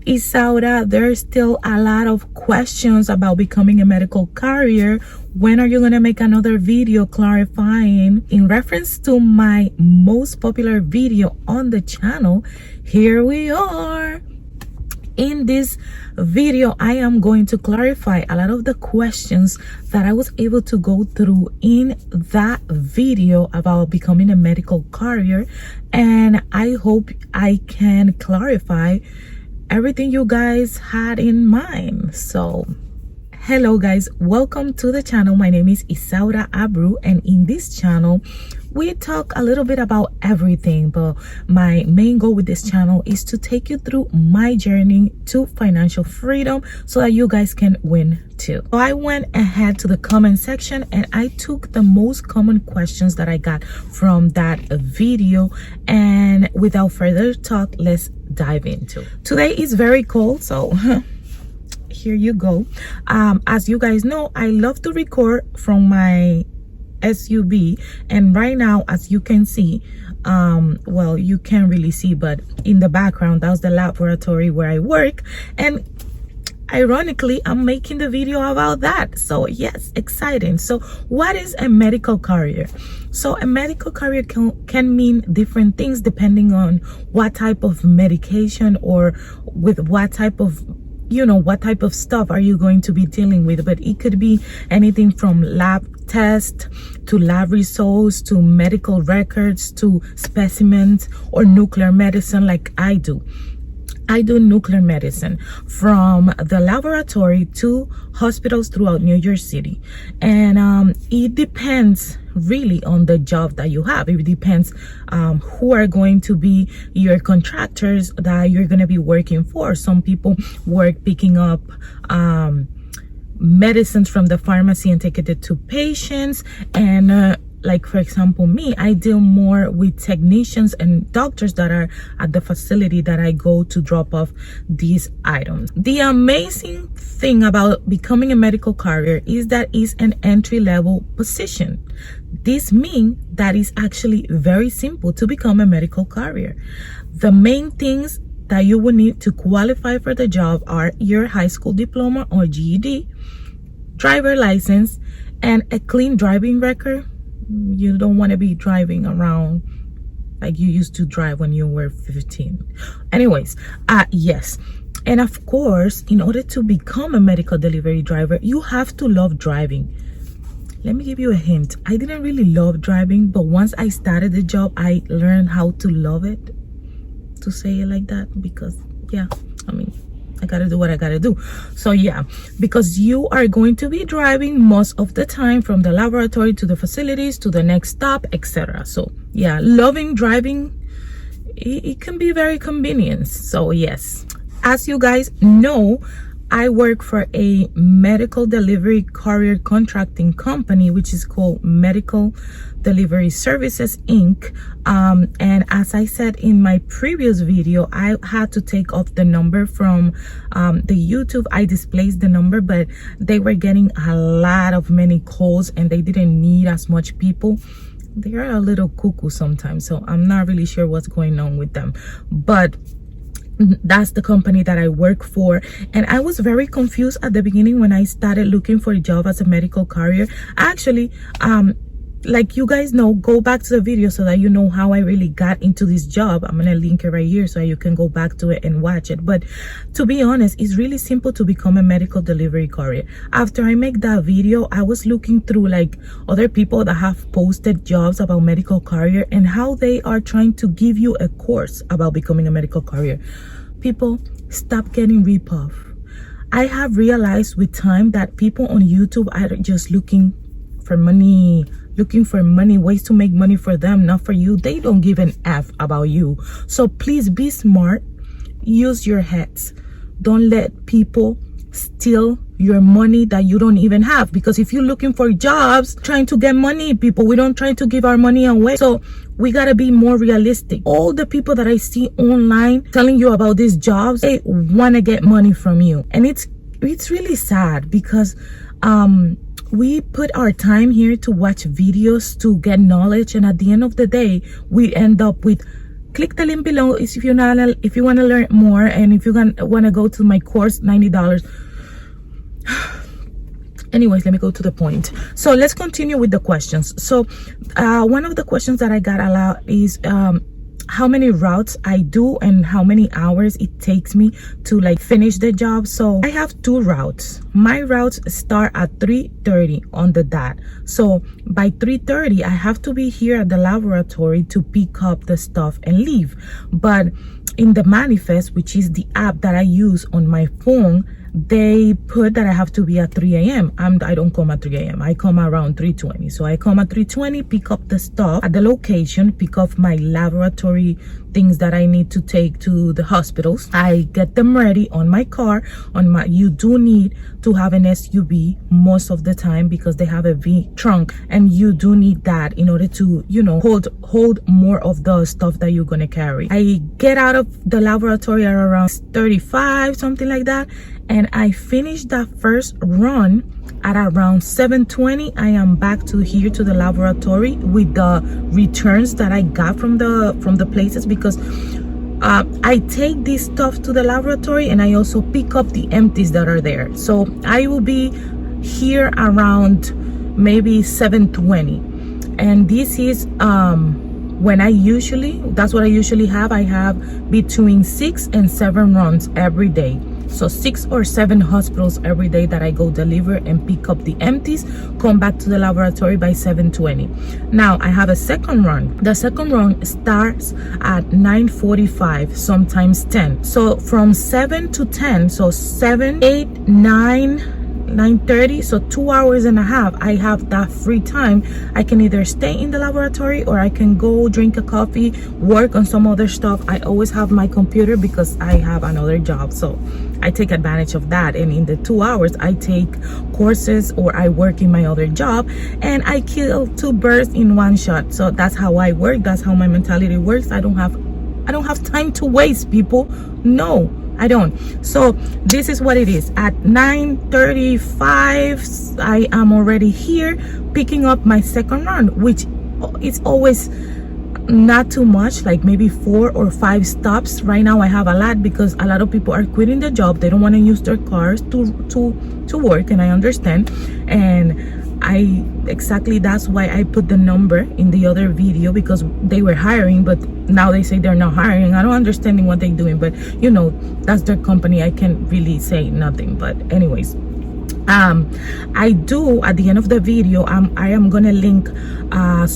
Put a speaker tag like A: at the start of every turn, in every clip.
A: Isaura, there's still a lot of questions about becoming a medical courier. When are you going to make another video clarifying? In reference to my most popular video on the channel, here we are. In this video, I am going to clarify a lot of the questions that I was able to go through in that video about becoming a medical courier, and I hope I can clarify everything you guys had in mind. So hello guys, welcome to the channel. My name is Isaura Abru, and in this channel we talk a little bit about everything, but my main goal with this channel is to take you through my journey to financial freedom so that you guys can win too. So I went ahead to the comment section and I took the most common questions that I got from that video, and without further talk, let's dive into. Today is very cold, so here you go. As you guys know, I love to record from my SUV, and right now, as you can see, well, you can't really see, but in the background, that's the laboratory where I work, and ironically, I'm making the video about that. So yes, exciting. So what is a medical courier? So a medical courier can mean different things depending on what type of medication or with what type of what type of stuff are you going to be dealing with. But it could be anything from lab tests to lab results to medical records to specimens or nuclear medicine, like I do. I do nuclear medicine from the laboratory to hospitals throughout New York City. And it depends really on the job that you have. It depends who are going to be your contractors that you're going to be working for. Some people work picking up medicines from the pharmacy and take it to patients, and like for example me, I deal more with technicians and doctors that are at the facility that I go to drop off these items. The amazing thing about becoming a medical courier is that it's an entry-level position. This means that it's actually very simple to become a medical courier. The main things that you will need to qualify for the job are your high school diploma or GED, driver license, and a clean driving record. You don't want to be driving around like you used to drive when you were 15. Anyways, yes. And of course, in order to become a medical delivery driver, you have to love driving. Let me give you a hint. I didn't really love driving, but once I started the job, I learned how to love it, to say it like that, because yeah, I mean, I gotta do what I gotta do. So yeah, because you are going to be driving most of the time from the laboratory to the facilities to the next stop, etc. So yeah, loving driving, it can be very convenient. So yes, as you guys know, I work for a medical delivery courier contracting company, which is called Medical Delivery Services Inc. And as I said in my previous video, I had to take off the number from the YouTube. I displayed the number, but they were getting a lot of many calls and they didn't need as much people. They are a little cuckoo sometimes, so I'm not really sure what's going on with them. But that's the company that I work for, and I was very confused at the beginning when I started looking for a job as a medical courier. Actually, like you guys know, go back to the video so that you know how I really got into this job. I'm gonna link it right here so you can go back to it and watch it. But to be honest, it's really simple to become a medical delivery courier. After I make that video, I was looking through like other people that have posted jobs about medical courier and how they are trying to give you a course about becoming a medical courier. People, stop getting ripped off. I have realized with time that people on YouTube are just looking for money, ways to make money for them, not for you. They don't give an F about you. So please be smart, use your heads. Don't let people steal your money that you don't even have, because if you're looking for jobs trying to get money, people, we don't try to give our money away. So we gotta be more realistic. All the people that I see online telling you about these jobs, they want to get money from you, and it's really sad because we put our time here to watch videos to get knowledge, and at the end of the day we end up with click the link below if you want to learn more, and if you want to go to my course, $90. Anyways, let me go to the point. So let's continue with the questions. So one of the questions that I got a lot is how many routes I do and how many hours it takes me to like finish the job. So I have 2 routes. My routes start at 3:30 on the dot. So by 3:30 I have to be here at the laboratory to pick up the stuff and leave. But in the manifest, which is the app that I use on my phone, they put that I have to be at 3 a.m. I don't come at 3 a.m. I come around 3:20. So I come at 3:20, pick up the stuff at the location, pick up my laboratory things that I need to take to the hospitals. I get them ready on my car. You do need to have an SUV most of the time because they have a V trunk, and you do need that in order to, you know, hold more of the stuff that you're gonna carry. I get out of the laboratory at around 35, something like that, and I finished that first run at around 7:20. I am back to here to the laboratory with the returns that I got from the places, because I take this stuff to the laboratory and I also pick up the empties that are there. So I will be here around maybe 7:20, and this is that's what I usually have. I have between 6 and 7 runs every day. So 6 or 7 hospitals every day that I go deliver and pick up the empties, come back to the laboratory by 7:20. Now I have a second run. The second run starts at 9:45, sometimes 10. So from 7 to 10, so 7, 8, 9, 9:30, so 2 hours and a half. I have that free time. I can either stay in the laboratory or I can go drink a coffee, work on some other stuff. I always have my computer because I have another job, so I take advantage of that. And in the 2 hours I take courses or I work in my other job, and I kill 2 birds in one shot. So that's how I work. That's how my mentality works. I don't have time to waste, people. No, I don't. So this is what it is. At 9:35 I am already here picking up my second run, which is always not too much, like maybe 4 or 5 stops. Right now I have a lot because a lot of people are quitting the job. They don't want to use their cars to work, and I understand. And that's why I put the number in the other video, because they were hiring, but now they say they're not hiring. I don't understand what they're doing, but you know, that's their company. I can't really say nothing. But anyways, I do, at the end of the video, I am gonna link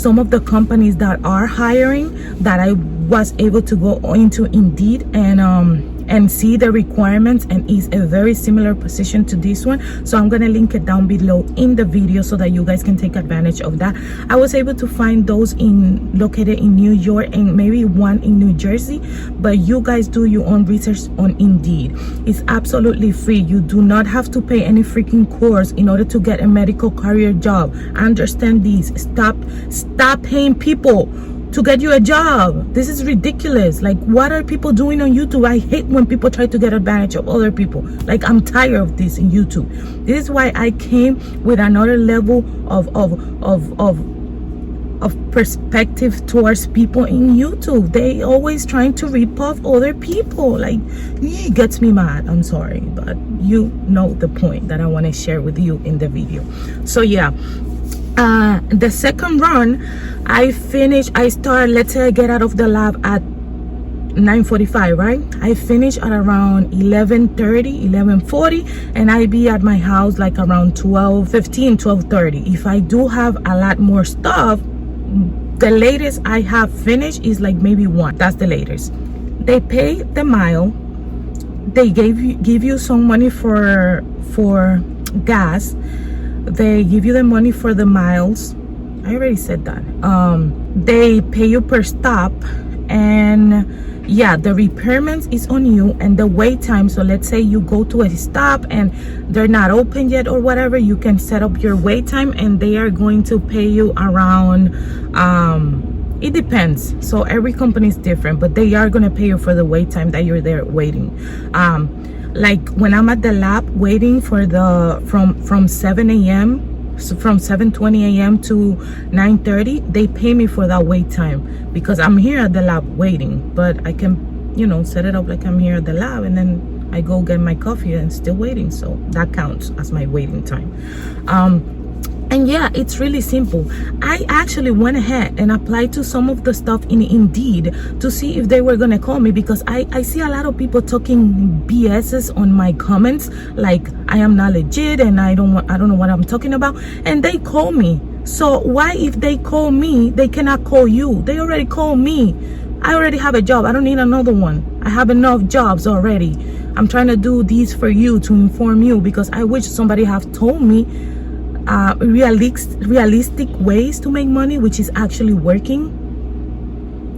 A: some of the companies that are hiring that I was able to go into Indeed and see the requirements, and is a very similar position to this one. So I'm gonna link it down below in the video so that you guys can take advantage of that. I was able to find those located in New York and maybe one in New Jersey, but you guys do your own research on Indeed. It's absolutely free. You do not have to pay any freaking course in order to get a medical career job. Understand this. Stop paying people to get you a job. This is ridiculous. Like, what are people doing on YouTube? I hate when people try to get advantage of other people. Like, I'm tired of this in YouTube. This is why I came with another level of perspective towards people in YouTube. They always trying to rip off other people. Like, it gets me mad. I'm sorry, but you know the point that I want to share with you in the video. So yeah, the second run, let's say I get out of the lab at 9:45, right? I finish at around 11:30, 11:40, and I be at my house like around 12:15, 12:30. If I do have a lot more stuff, the latest I have finished is like maybe 1. That's the latest. They pay the mile. They give you some money for gas. They give you the money for the miles. I already said that. They pay you per stop, and yeah, the repairments is on you, and the wait time. So let's say you go to a stop and they're not open yet or whatever, you can set up your wait time, and they are going to pay you around it depends. So every company is different, but they are going to pay you for the wait time that you're there waiting. Like when I'm at the lab waiting for from 7 a.m. So from 7:20 a.m. to 9:30, they pay me for that wait time, because I'm here at the lab waiting, but I can, you know, set it up like I'm here at the lab, and then I go get my coffee and still waiting. So that counts as my waiting time. And yeah, it's really simple. I actually went ahead and applied to some of the stuff in Indeed to see if they were gonna call me, because I see a lot of people talking BS's on my comments, like I am not legit and I don't know what I'm talking about, and they call me. So why, if they call me, they cannot call you? They already called me. I already have a job. I don't need another one. I have enough jobs already. I'm trying to do these for you, to inform you, because I wish somebody have told me realistic ways to make money, which is actually working.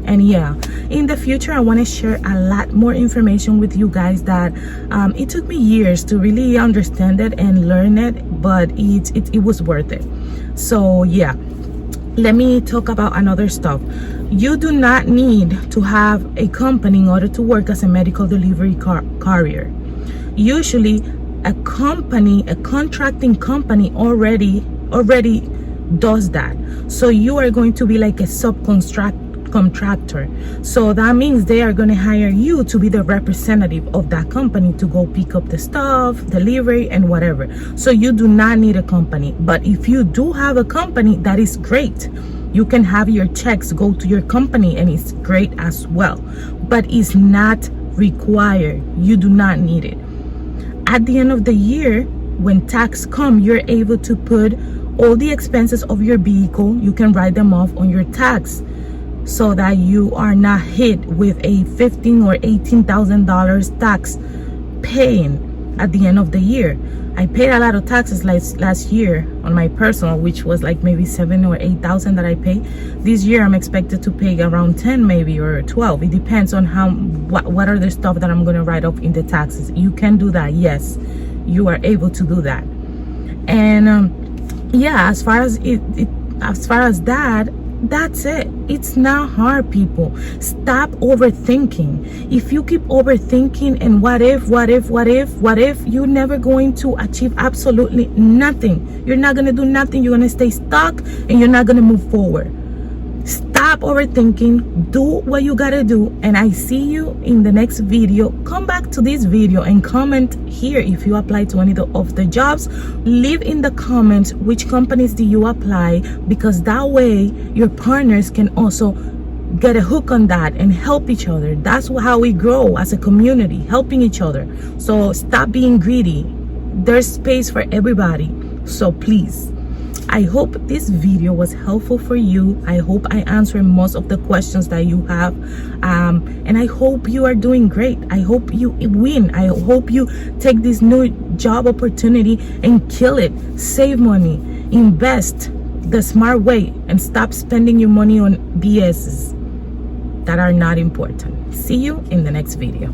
A: And yeah, in the future I want to share a lot more information with you guys that it took me years to really understand it and learn it, but it was worth it. So yeah, let me talk about another stuff. You do not need to have a company in order to work as a medical delivery courier. Usually a contracting company already does that. So you are going to be like a subcontractor. So that means they are going to hire you to be the representative of that company to go pick up the stuff, delivery, and whatever. So you do not need a company. But if you do have a company, that is great. You can have your checks go to your company, and it's great as well. But it's not required. You do not need it. At the end of the year, when tax come, you're able to put all the expenses of your vehicle, you can write them off on your tax, so that you are not hit with a $15,000 or $18,000 tax paying at the end of the year. I paid a lot of taxes last year on my personal, which was like maybe 7,000 or 8,000 that I paid. This year I'm expected to pay around 10 maybe, or 12. It depends on what are the stuff that I'm going to write off in the taxes. You can do that. Yes, you are able to do that. And yeah, as far as that, that's it. It's not hard, people. Stop overthinking. If you keep overthinking and what if, you're never going to achieve absolutely nothing. You're not going to do nothing. You're going to stay stuck and you're not going to move forward. Stop overthinking. Do what you got to do. And I see you in the next video. Come back to this video and comment here if you apply to any of the jobs. Leave in the comments which companies do you apply, because that way your partners can also get a hook on that and help each other. That's how we grow as a community, helping each other. So stop being greedy. There's space for everybody. So please, I hope this video was helpful for you. I hope I answered most of the questions that you have, and I hope you are doing great. I hope you win. I hope you take this new job opportunity and kill it. Save money, invest the smart way, and stop spending your money on BS's that are not important. See you in the next video.